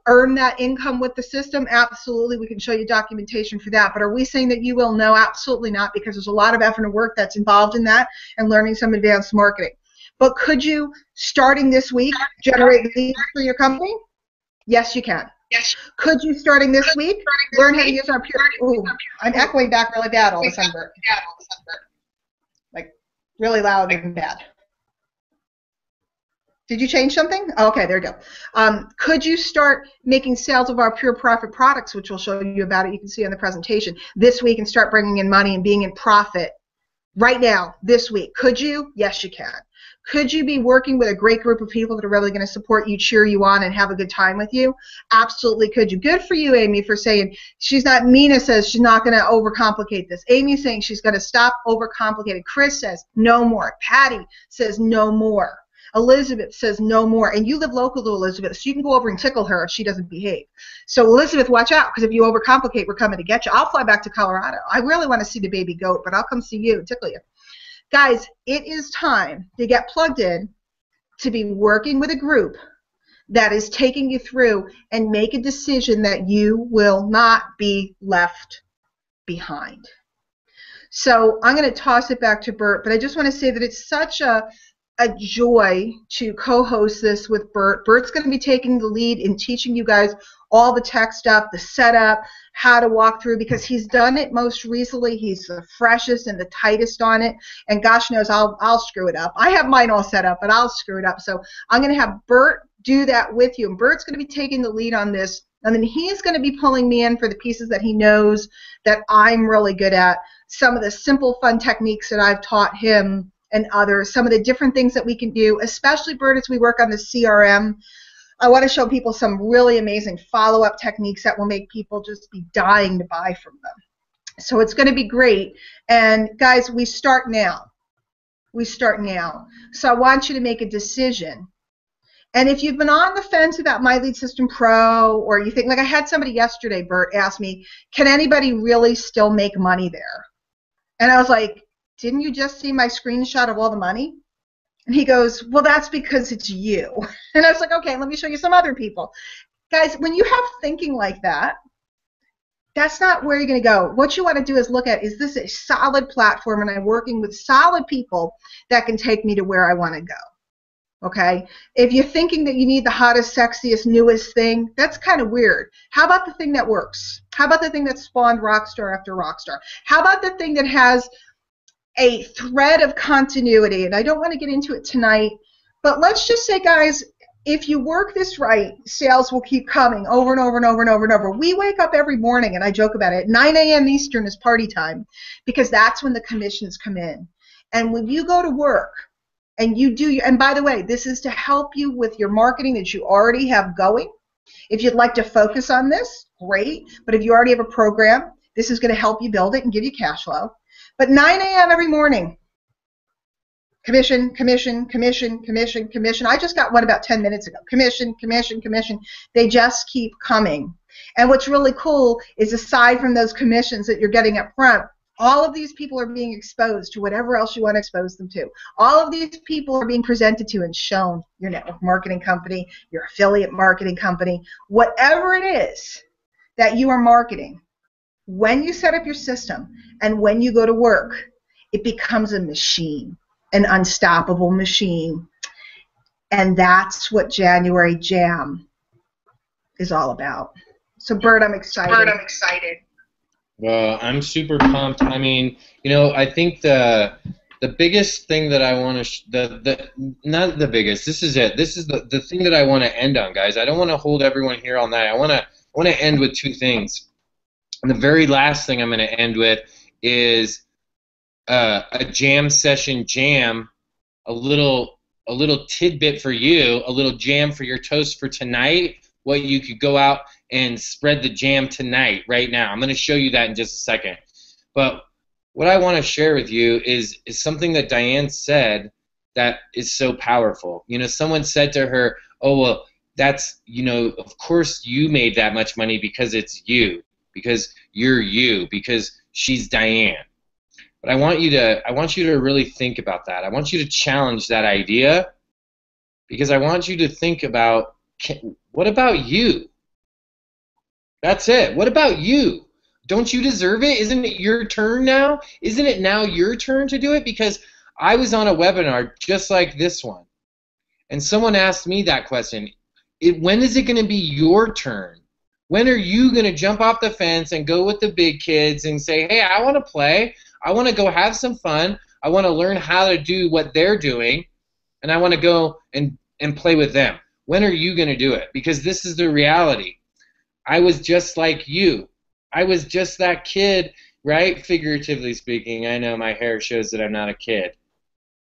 earned that income with the system? Absolutely. We can show you documentation for that. But are we saying that you will? No, absolutely not, because there's a lot of effort and work that's involved in that and learning some advanced marketing. But could you, starting this week, generate leads for your company? Yes, you can. Yes. Could you, starting this week, learn how to use our pure... Ooh, I'm echoing back really bad all of a sudden, Bert. Like, really loud and bad. Did you change something? Oh, okay, there you go. Could you start making sales of our pure profit products, which we'll show you about it, you can see on the presentation, this week, and start bringing in money and being in profit right now, this week? Could you? Yes, you can. Could you be working with a great group of people that are really going to support you, cheer you on, and have a good time with you? Absolutely could you. Good for you, Amy, for saying she's not. Mina says she's not going to overcomplicate this. Amy's saying she's going to stop overcomplicating. Chris says no more. Patty says no more. Elizabeth says no more. And you live local to Elizabeth, so you can go over and tickle her if she doesn't behave. So Elizabeth, watch out, because if you overcomplicate, we're coming to get you. I'll fly back to Colorado. I really want to see the baby goat, but I'll come see you and tickle you. Guys, it is time to get plugged in, to be working with a group that is taking you through, and make a decision that you will not be left behind. So I'm going to toss it back to Bert, but I just want to say that it's such a joy to co-host this with Bert. Bert's going to be taking the lead in teaching you guys all the tech stuff, the setup, how to walk through, because he's done it most recently. He's the freshest and the tightest on it, and gosh knows I'll screw it up. I have mine all set up, but I'll screw it up. So I'm going to have Bert do that with you, and Bert's going to be taking the lead on this, and then he's going to be pulling me in for the pieces that he knows that I'm really good at, some of the simple, fun techniques that I've taught him and others, some of the different things that we can do, especially, Bert, as we work on the CRM. I want to show people some really amazing follow-up techniques that will make people just be dying to buy from them. So it's going to be great. And guys, we start now. We start now. So I want you to make a decision. And if you've been on the fence about My Lead System Pro, or you think, like I had somebody yesterday, Bert, ask me, can anybody really still make money there? And I was like, didn't you just see my screenshot of all the money? And he goes, well, that's because it's you. And I was like, okay, let me show you some other people. Guys, when you have thinking like that, that's not where you're going to go. What you want to do is look at, is this a solid platform, and I'm working with solid people that can take me to where I want to go? Okay? If you're thinking that you need the hottest, sexiest, newest thing, that's kind of weird. How about the thing that works? How about the thing that spawned rockstar after rockstar? How about the thing that has a thread of continuity? And I don't want to get into it tonight, but let's just say, guys, if you work this right, sales will keep coming over and over and over and over and over. We wake up every morning, and I joke about it, 9 a.m. Eastern is party time, because that's when the commissions come in. And when you go to work and you do, and by the way, this is to help you with your marketing that you already have going. If you'd like to focus on this, great. But if you already have a program, this is going to help you build it and give you cash flow. But 9 a.m. every morning, commission, commission, commission, commission, commission. I just got one about 10 minutes ago. Commission, commission, commission. They just keep coming. And what's really cool is, aside from those commissions that you're getting up front, all of these people are being exposed to whatever else you want to expose them to. All of these people are being presented to and shown, your network marketing company, your affiliate marketing company, whatever it is that you are marketing. When you set up your system and when you go to work, it becomes a machine, an unstoppable machine. And that's what January Jam is all about. So, Bert, I'm excited.
Well, I'm super pumped. I mean, you know, I think the biggest thing that I want to not the biggest. This is it. This is the thing that I want to end on, guys. I don't want to hold everyone here all night. I want to end with two things. And the very last thing I'm going to end with is a jam session jam, a little tidbit for you, a little jam for your toast for tonight, what you could go out and spread the jam tonight, right now. I'm going to show you that in just a second. But what I want to share with you is something that Diane said that is so powerful. You know, someone said to her, oh, well, that's, you know, of course you made that much money because it's you, because you're you, because she's Diane. But I want you to really think about that. I want you to challenge that idea, because I want you to think about, what about you? That's it. What about you? Don't you deserve it? Isn't it your turn now? Isn't it now your turn to do it? Because I was on a webinar just like this one, and someone asked me that question. When is it going to be your turn? When are you going to jump off the fence and go with the big kids and say, hey, I want to play. I want to go have some fun. I want to learn how to do what they're doing, and I want to go and play with them. When are you going to do it? Because this is the reality. I was just like you. I was just that kid, right? Figuratively speaking. I know my hair shows that I'm not a kid.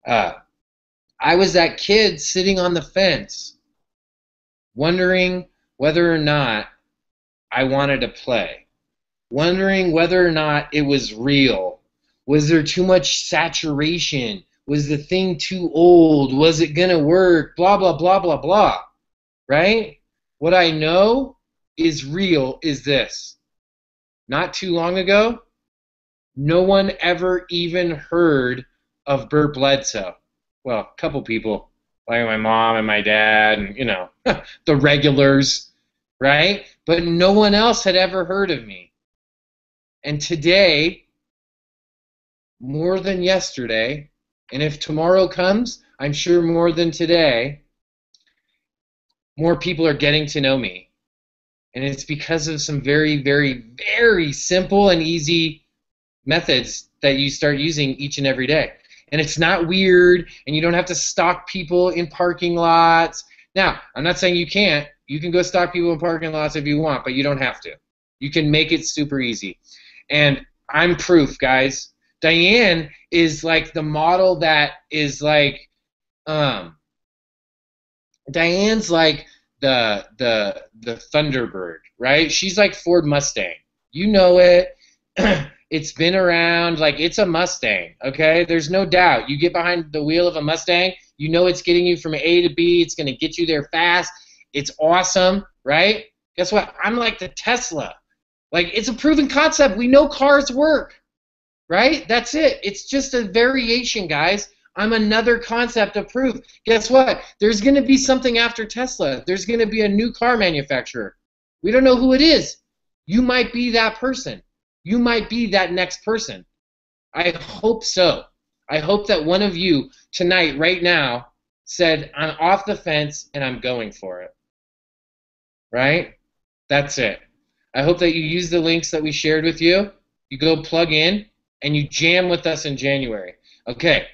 I was that kid sitting on the fence, wondering whether or not I wanted to play, wondering whether or not it was real. Was there too much saturation? Was the thing too old? Was it going to work? Blah, blah, blah, blah, blah. Right? What I know is real is this. Not too long ago, no one ever even heard of Bert Bledsoe. Well, a couple people like my mom and my dad and, you know, the regulars, right? But no one else had ever heard of me. And today, more than yesterday, and if tomorrow comes, I'm sure more than today, more people are getting to know me. And it's because of some very, very, very simple and easy methods that you start using each and every day. And it's not weird, and you don't have to stalk people in parking lots. Now, I'm not saying you can't. You can go stalk people in parking lots if you want, but you don't have to. You can make it super easy. And I'm proof, guys. Diane is like the model that is like, Diane's like the Thunderbird, right? She's like Ford Mustang. You know it. It's been around. Like, it's a Mustang, okay? There's no doubt. You get behind the wheel of a Mustang, you know it's getting you from A to B. It's going to get you there fast. It's awesome, right? Guess what? I'm like the Tesla. Like, it's a proven concept. We know cars work, right? That's it. It's just a variation, guys. I'm another concept of proof. Guess what? There's going to be something after Tesla. There's going to be a new car manufacturer. We don't know who it is. You might be that person. You might be that next person. I hope so. I hope that one of you tonight, right now, said, I'm off the fence and I'm going for it. Right? That's it. I hope that you use the links that we shared with you. You go plug in and you jam with us in January. Okay.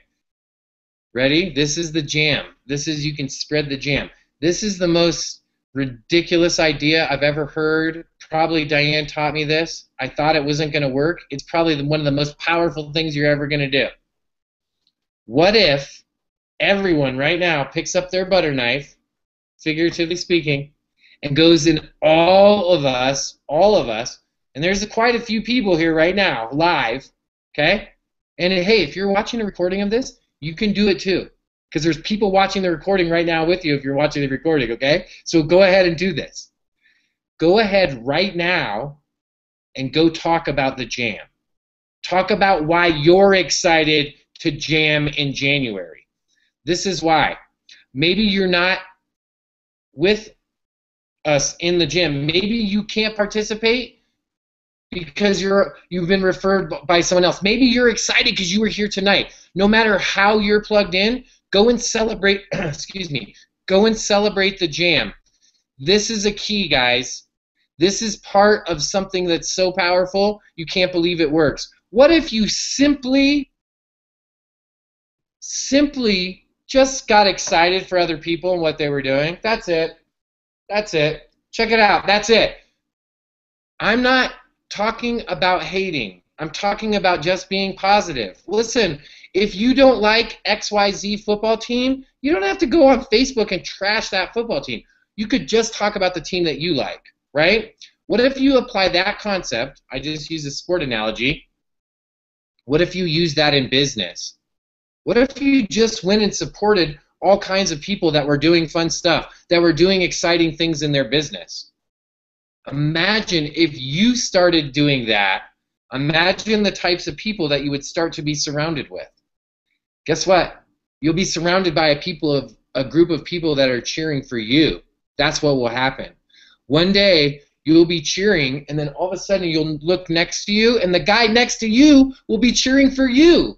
Ready? This is the jam. This is, you can spread the jam. This is the most ridiculous idea I've ever heard. Probably Diane taught me this. I thought it wasn't going to work. It's probably one of the most powerful things you're ever going to do. What if everyone right now picks up their butter knife, figuratively speaking, and goes in all of us, and there's quite a few people here right now, live, okay? And hey, if you're watching a recording of this, you can do it too, because there's people watching the recording right now with you if you're watching the recording, okay? So go ahead and do this. Go ahead right now and go talk about the jam. Talk about why you're excited to jam in January. This is why. Maybe you're not with us in the gym. Maybe you can't participate because you've been referred by someone else. Maybe you're excited because you were here tonight. No matter how you're plugged in, go and celebrate, excuse me, go and celebrate the jam. This is a key, guys. This is part of something that's so powerful, you can't believe it works. What if you simply just got excited for other people and what they were doing? That's it. That's it. Check it out. That's it. I'm not talking about hating. I'm talking about just being positive. Listen, if you don't like XYZ football team, you don't have to go on Facebook and trash that football team. You could just talk about the team that you like, right? What if you apply that concept? I just use a sport analogy. What if you use that in business? What if you just went and supported all kinds of people that were doing fun stuff, that were doing exciting things in their business? Imagine if you started doing that. Imagine the types of people that you would start to be surrounded with. Guess what? You'll be surrounded by a group of people that are cheering for you. That's what will happen. One day, you'll be cheering, and then all of a sudden you'll look next to you, and the guy next to you will be cheering for you.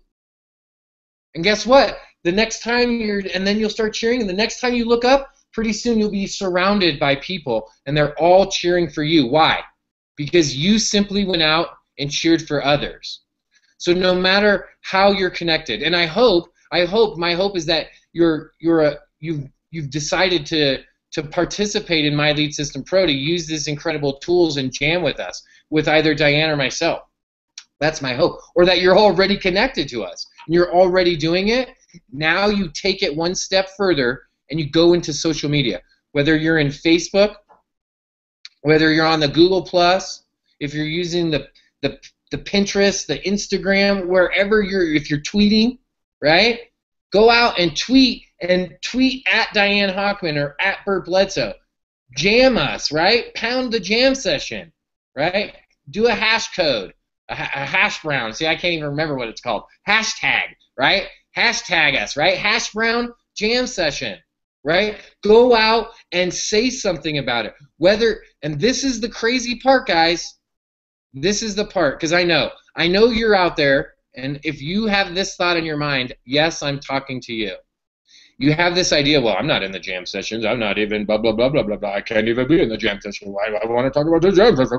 And guess what? The next time and then you'll start cheering, and the next time you look up, pretty soon you'll be surrounded by people, and they're all cheering for you. Why? Because you simply went out and cheered for others. So no matter how you're connected, and my hope is that you've decided to participate in My Lead System Pro, to use these incredible tools and jam with us, with either Diane or myself. That's my hope. Or that you're already connected to us, and you're already doing it. Now you take it one step further, and you go into social media. Whether you're in Facebook, whether you're on the Google+, if you're using the Pinterest, the Instagram, wherever if you're tweeting, right? Go out and tweet at Diane Hochman or at Bert Bledsoe. Jam us, right? Pound the jam session, right? Do a hash code, a hash brown. See, I can't even remember what it's called. Hashtag, right? Hashtag us, right? Hash brown jam session. right? Go out and say something about it. And this is the crazy part, guys. This is the part, because I know you're out there, and if you have this thought in your mind, yes, I'm talking to you. You have this idea, well, I'm not in the jam sessions. I'm not even blah, blah, blah, blah, blah, blah. I can't even be in the jam session. Why do I want to talk about the jam session?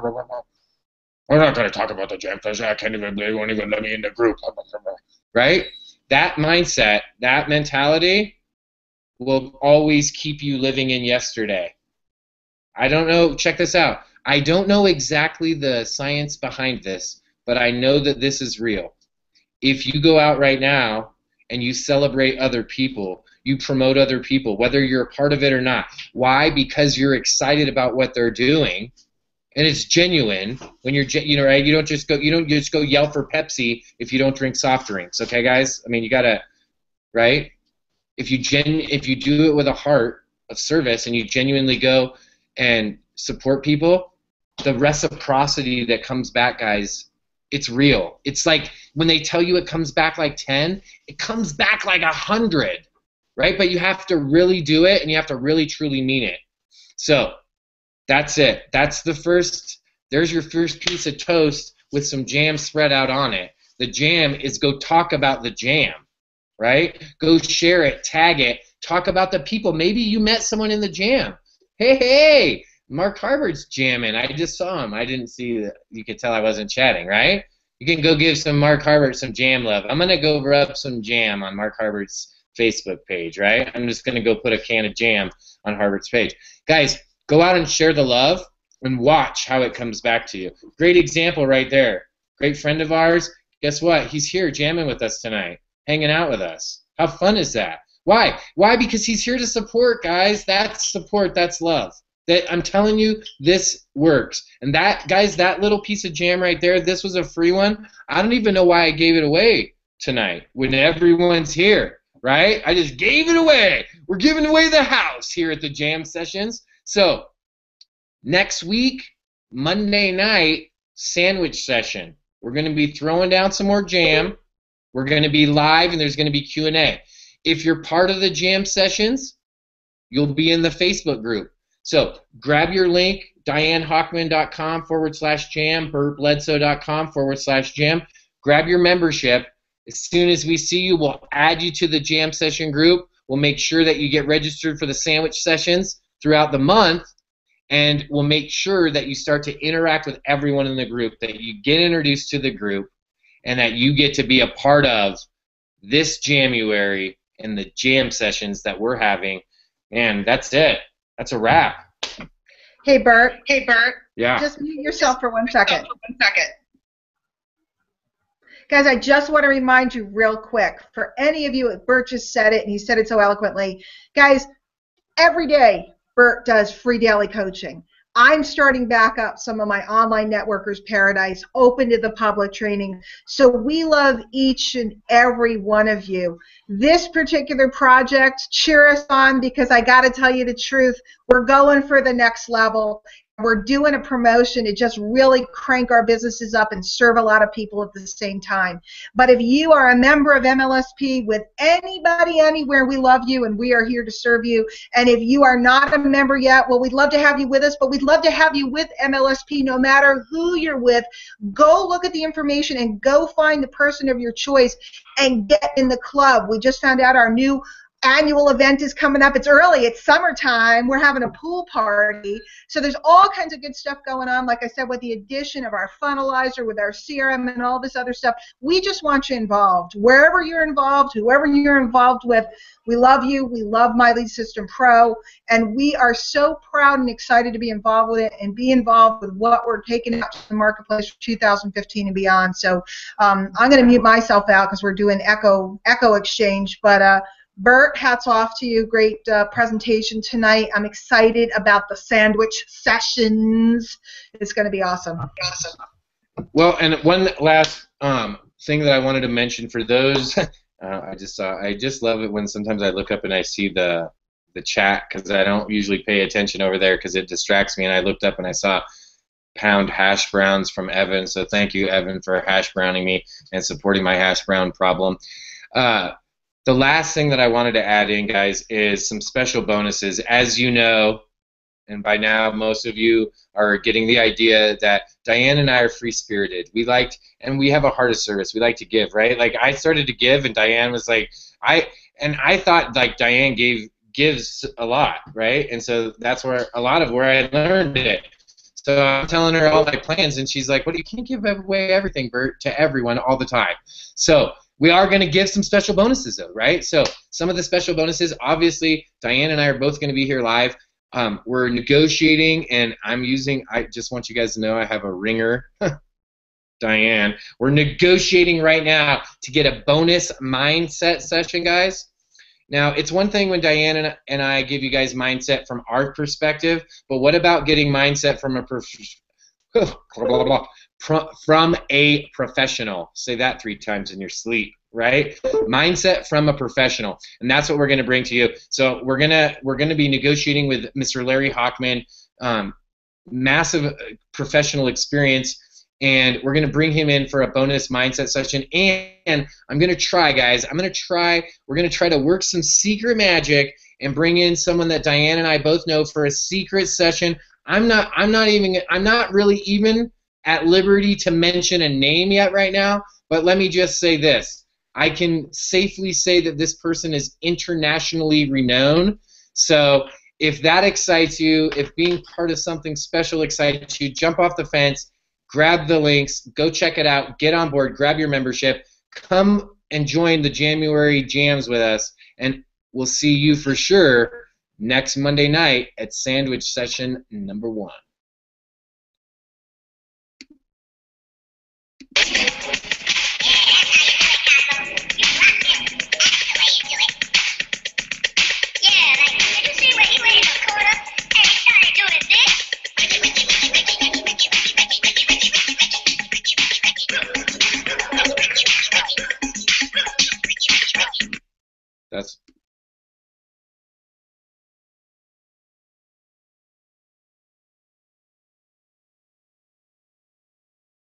We're not going to talk about the jam session. They won't even let me in the group. Right? That mindset, that mentality will always keep you living in yesterday. I don't know. Check this out. I don't know exactly the science behind this, but I know that this is real. If you go out right now and you celebrate other people, you promote other people, whether you're a part of it or not. Why? Because you're excited about what they're doing, and it's genuine. When you're, right? You don't just go yell for Pepsi if you don't drink soft drinks. Okay, guys? I mean, you gotta, right? If you do it with a heart of service and you genuinely go and support people, the reciprocity that comes back, guys, it's real. It's like when they tell you it comes back like 10, it comes back like 100, right? But you have to really do it, and you have to really truly mean it. So that's it. That's the first. There's your first piece of toast with some jam spread out on it. The jam is go talk about the jam, right? Go share it, tag it, talk about the people. Maybe you met someone in the jam. Hey, Mark Harvard's jamming. I just saw him. I didn't see that. You could tell I wasn't chatting, right? You can go give some Mark Harbert some jam love. I'm going to go rub some jam on Mark Harbert's Facebook page, right? I'm just going to go put a can of jam on Harbert's page. Guys, go out and share the love and watch how it comes back to you. Great example right there. Great friend of ours. Guess what? He's here jamming with us tonight, hanging out with us. How fun is that? Why? Why? Because he's here to support, guys. That's support. That's love. That I'm telling you, this works. And that, guys, that little piece of jam right there, this was a free one. I don't even know why I gave it away tonight when everyone's here, right? I just gave it away. We're giving away the house here at the jam sessions. So next week, Monday night, sandwich session. We're going to be throwing down some more jam. We're going to be live, and there's going to be Q&A. If you're part of the jam sessions, you'll be in the Facebook group. So grab your link, dianehochman.com/jam, bertbledsoe.com/jam. Grab your membership. As soon as we see you, we'll add you to the jam session group. We'll make sure that you get registered for the sandwich sessions throughout the month, and we'll make sure that you start to interact with everyone in the group, that you get introduced to the group, and that you get to be a part of this Jamuary and the jam sessions that we're having. And that's it. That's a wrap.
Hey, Bert.
Yeah.
Just mute yourself for 1 second. Guys, I just want to remind you real quick, for any of you, Bert just said it, and he said it so eloquently. Guys, every day, Bert does free daily coaching. I'm starting back up some of my online networkers paradise, open to the public training. So we love each and every one of you. This particular project, cheer us on, because I got to tell you the truth, we're going for the next level. We're doing a promotion to just really crank our businesses up and serve a lot of people at the same time. But if you are a member of MLSP with anybody, anywhere, we love you and we are here to serve you. And if you are not a member yet, well, we'd love to have you with us, but we'd love to have you with MLSP no matter who you're with. Go look at the information and go find the person of your choice and get in the club. We just found out our new annual event is coming up. It's early. It's summertime. We're having a pool party. So there's all kinds of good stuff going on. Like I said, with the addition of our funnelizer, with our CRM and all this other stuff, we just want you involved. Wherever you're involved, whoever you're involved with, we love you. We love My Lead System Pro. And we are so proud and excited to be involved with it and be involved with what we're taking out to the marketplace for 2015 and beyond. So I'm going to mute myself out because we're doing echo exchange. But Bert, hats off to you. Great presentation tonight. I'm excited about the sandwich sessions. It's going to be awesome.
Well, and one last thing that I wanted to mention for those, I just love it when sometimes I look up and I see the chat, because I don't usually pay attention over there because it distracts me, and I looked up and I saw pound hash browns from Evan. So thank you, Evan, for hash browning me and supporting my hash brown problem. The last thing that I wanted to add in, guys, is some special bonuses. As you know, and by now most of you are getting the idea that Diane and I are free-spirited. And we have a heart of service. We like to give, right? Like, I started to give, and Diane was like, I thought, like, Diane gives a lot, right? And so that's where I learned it. So I'm telling her all my plans, and she's like, "Well, you can't give away everything, Bert, to everyone all the time." So we are going to give some special bonuses, though, right? So some of the special bonuses, obviously, Diane and I are both going to be here live. We're negotiating, and I just want you guys to know I have a ringer, Diane. We're negotiating right now to get a bonus mindset session, guys. Now, it's one thing when Diane and I give you guys mindset from our perspective, but what about getting mindset from from a professional? Say that 3 times in your sleep, right? Mindset from a professional, and that's what we're going to bring to you. So we're gonna be negotiating with Mr. Larry Hochman, massive professional experience. And we're going to bring him in for a bonus mindset session. And I'm going to try, guys. We're going to try to work some secret magic and bring in someone that Diane and I both know for a secret session. I'm not really even at liberty to mention a name yet right now, but let me just say this. I can safely say that this person is internationally renowned. So if that excites you, if being part of something special excites you, jump off the fence. Grab the links, go check it out, get on board, grab your membership, come and join the Jamuary Jams with us, and we'll see you for sure next Monday night at Sandwich Session number 1.